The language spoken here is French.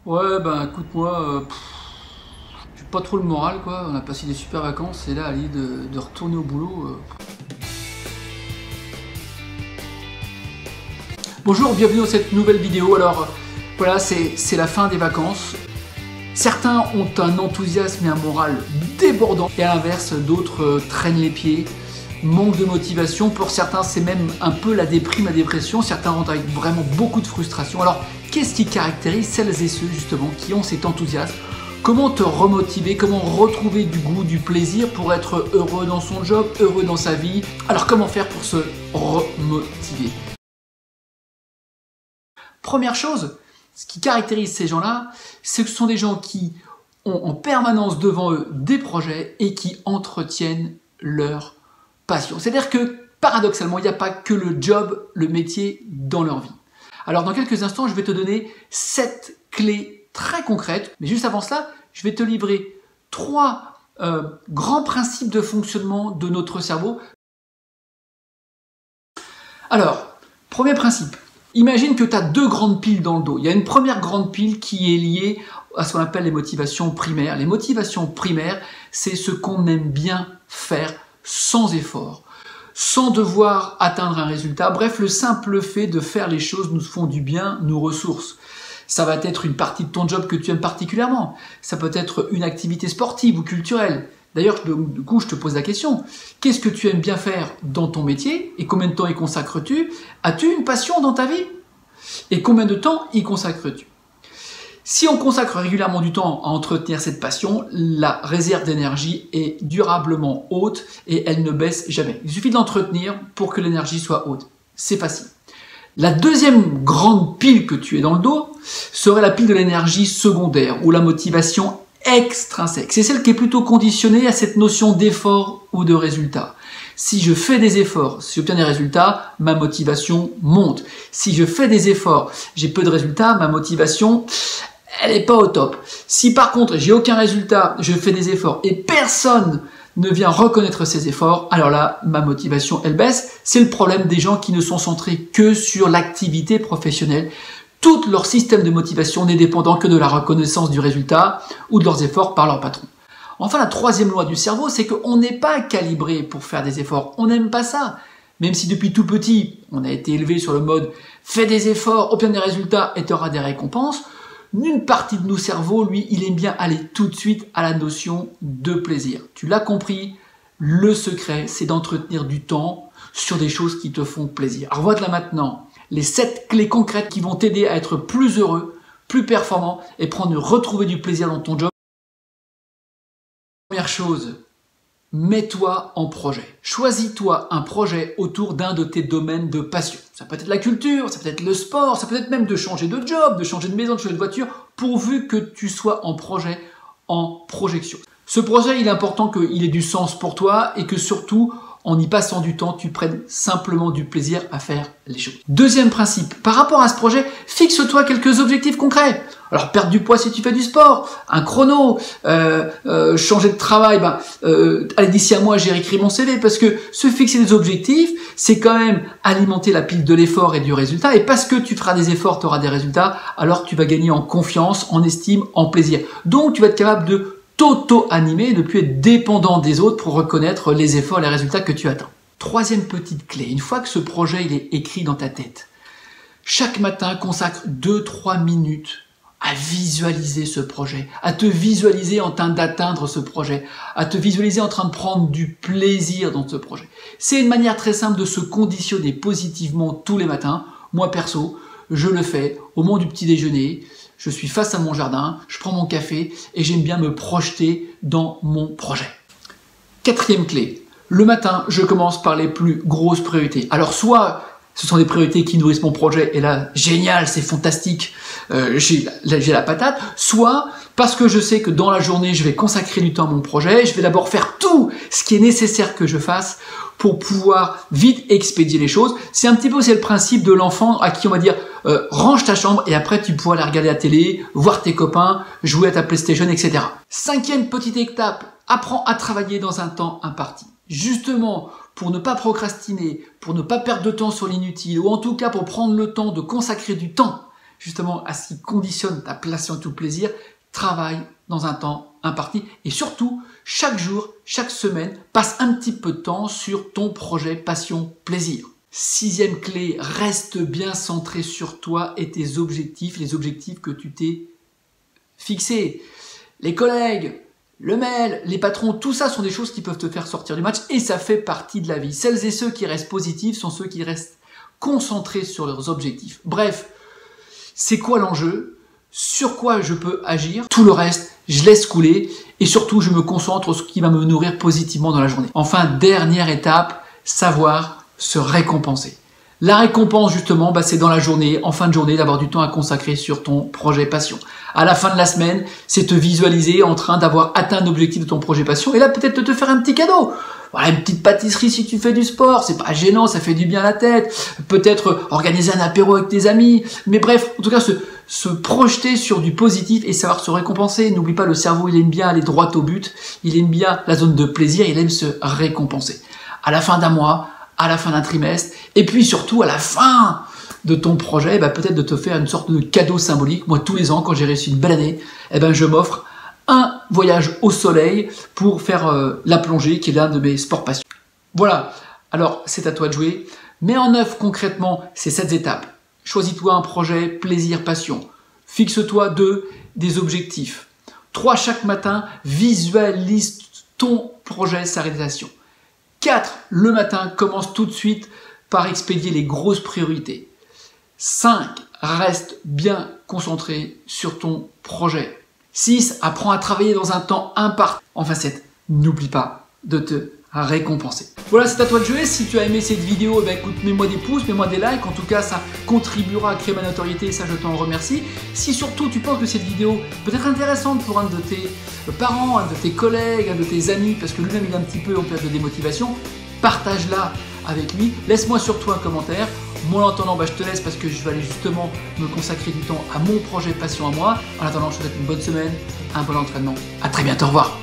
Ouais, ben écoute-moi, j'ai pas trop le moral quoi. On a passé des super vacances et là, à l'idée de retourner au boulot. Bonjour, bienvenue dans cette nouvelle vidéo. Alors voilà, c'est la fin des vacances. Certains ont un enthousiasme et un moral débordant et à l'inverse, d'autres traînent les pieds, manquent de motivation. Pour certains, c'est même un peu la déprime, la dépression. Certains rentrent avec vraiment beaucoup de frustration. Alors, qu'est-ce qui caractérise celles et ceux justement qui ont cet enthousiasme? Comment te remotiver? Comment retrouver du goût, du plaisir pour être heureux dans son job, heureux dans sa vie? Alors, comment faire pour se remotiver? Première chose, ce qui caractérise ces gens-là, c'est que ce sont des gens qui ont en permanence devant eux des projets et qui entretiennent leur passion. C'est-à-dire que, paradoxalement, il n'y a pas que le job, le métier dans leur vie. Alors, dans quelques instants, je vais te donner 7 clés très concrètes. Mais juste avant cela, je vais te livrer 3 grands principes de fonctionnement de notre cerveau. Alors, premier principe. Imagine que tu as 2 grandes piles dans le dos. Il y a une première grande pile qui est liée à ce qu'on appelle les motivations primaires. Les motivations primaires, c'est ce qu'on aime bien faire sans effort, sans devoir atteindre un résultat. Bref, le simple fait de faire les choses nous font du bien, nous ressource. Ça va être une partie de ton job que tu aimes particulièrement. Ça peut être une activité sportive ou culturelle. D'ailleurs, du coup, je te pose la question. Qu'est-ce que tu aimes bien faire dans ton métier et combien de temps y consacres-tu? As-tu une passion dans ta vie? Et combien de temps y consacres-tu? Si on consacre régulièrement du temps à entretenir cette passion, la réserve d'énergie est durablement haute et elle ne baisse jamais. Il suffit de l'entretenir pour que l'énergie soit haute. C'est facile. La deuxième grande pile que tu as dans le dos serait la pile de l'énergie secondaire ou la motivation extrinsèque. C'est celle qui est plutôt conditionnée à cette notion d'effort ou de résultat. Si je fais des efforts, si j'obtiens des résultats, ma motivation monte. Si je fais des efforts, j'ai peu de résultats, ma motivation, elle n'est pas au top. Si par contre, j'ai aucun résultat, je fais des efforts et personne ne vient reconnaître ces efforts, alors là, ma motivation, elle baisse. C'est le problème des gens qui ne sont centrés que sur l'activité professionnelle. Tout leur système de motivation n'est dépendant que de la reconnaissance du résultat ou de leurs efforts par leur patron. Enfin, la troisième loi du cerveau, c'est qu'on n'est pas calibré pour faire des efforts. On n'aime pas ça. Même si depuis tout petit, on a été élevé sur le mode « fais des efforts, obtiens des résultats et tu auras des récompenses », une partie de nos cerveaux, lui, il aime bien aller tout de suite à la notion de plaisir. Tu l'as compris, le secret, c'est d'entretenir du temps sur des choses qui te font plaisir. Alors voilà maintenant les 7 clés concrètes qui vont t'aider à être plus heureux, plus performant et retrouver du plaisir dans ton job. Première chose, mets-toi en projet. Choisis-toi un projet autour d'un de tes domaines de passion. Ça peut être la culture, ça peut être le sport, ça peut être même de changer de job, de changer de maison, de changer de voiture, pourvu que tu sois en projet, en projection. Ce projet, il est important qu'il ait du sens pour toi et que surtout, en y passant du temps, tu prennes simplement du plaisir à faire les choses. Deuxième principe, par rapport à ce projet, fixe-toi quelques objectifs concrets. Alors, perdre du poids si tu fais du sport, un chrono, changer de travail, allez, d'ici un mois, j'ai réécrit mon CV, parce que se fixer des objectifs, c'est quand même alimenter la pile de l'effort et du résultat, et parce que tu feras des efforts, tu auras des résultats, alors tu vas gagner en confiance, en estime, en plaisir. Donc, tu vas être capable de t'auto-animer, de ne plus être dépendant des autres pour reconnaître les efforts et les résultats que tu atteins. Troisième petite clé, une fois que ce projet il est écrit dans ta tête, chaque matin consacre 2-3 minutes à visualiser ce projet, à te visualiser en train d'atteindre ce projet, à te visualiser en train de prendre du plaisir dans ce projet. C'est une manière très simple de se conditionner positivement tous les matins. Moi perso, je le fais au moment du petit déjeuner. Je suis face à mon jardin, je prends mon café et j'aime bien me projeter dans mon projet. Quatrième clé, le matin, je commence par les plus grosses priorités. Alors soit ce sont des priorités qui nourrissent mon projet et là, génial, c'est fantastique, j'ai la patate, soit parce que je sais que dans la journée, je vais consacrer du temps à mon projet, je vais d'abord faire tout ce qui est nécessaire que je fasse pour pouvoir vite expédier les choses. C'est un petit peu, c'est le principe de l'enfant à qui on va dire range ta chambre et après tu pourras aller regarder la télé, voir tes copains, jouer à ta PlayStation, etc. Cinquième petite étape, apprends à travailler dans un temps imparti. Justement, pour ne pas procrastiner, pour ne pas perdre de temps sur l'inutile, ou en tout cas pour prendre le temps de consacrer du temps justement à ce qui conditionne ta passion et tout plaisir, travaille dans un temps imparti et surtout, chaque jour, chaque semaine, passe un petit peu de temps sur ton projet passion plaisir. 6e clé, reste bien centré sur toi et tes objectifs, les objectifs que tu t'es fixés. Les collègues, le mail, les patrons, tout ça sont des choses qui peuvent te faire sortir du match et ça fait partie de la vie. Celles et ceux qui restent positifs sont ceux qui restent concentrés sur leurs objectifs. Bref, c'est quoi l'enjeu? Sur quoi je peux agir? Tout le reste, je laisse couler et surtout, je me concentre sur ce qui va me nourrir positivement dans la journée. Enfin, dernière étape, savoir se récompenser. La récompense, justement, c'est dans la journée, en fin de journée, d'avoir du temps à consacrer sur ton projet passion. À la fin de la semaine, c'est te visualiser en train d'avoir atteint un objectif de ton projet passion. Et là, peut-être de te faire un petit cadeau. Voilà, une petite pâtisserie si tu fais du sport, c'est pas gênant, ça fait du bien à la tête. Peut-être organiser un apéro avec tes amis. Mais bref, en tout cas, se projeter sur du positif et savoir se récompenser. N'oublie pas, le cerveau, il aime bien aller droit au but. Il aime bien la zone de plaisir, il aime se récompenser. À la fin d'un mois, à la fin d'un trimestre, et puis surtout à la fin de ton projet, peut-être de te faire une sorte de cadeau symbolique. Moi, tous les ans, quand j'ai réussi une belle année, je m'offre un voyage au soleil pour faire la plongée, qui est l'un de mes sports passion. Voilà, alors c'est à toi de jouer. Mets en œuvre concrètement ces 7 étapes. Choisis-toi un projet, plaisir, passion. Fixe-toi des objectifs. 3, chaque matin, visualise ton projet, sa réalisation. 4, le matin, commence tout de suite par expédier les grosses priorités. 5, reste bien concentré sur ton projet. 6, apprends à travailler dans un temps imparti. Enfin 7, n'oublie pas de te récompenser. Voilà, c'est à toi de jouer. Si tu as aimé cette vidéo, écoute, mets-moi des pouces, mets-moi des likes. En tout cas, ça contribuera à créer ma notoriété et ça, je t'en remercie. Si surtout tu penses que cette vidéo peut être intéressante pour un de tes parents, un de tes collègues, un de tes amis, parce que lui-même il est un petit peu en période de démotivation, partage-la avec lui. Laisse-moi surtout un commentaire. Moi, en attendant, je te laisse parce que je vais aller justement me consacrer du temps à mon projet passion à moi. En attendant, je te souhaite une bonne semaine, un bon entraînement. À très bientôt, au revoir.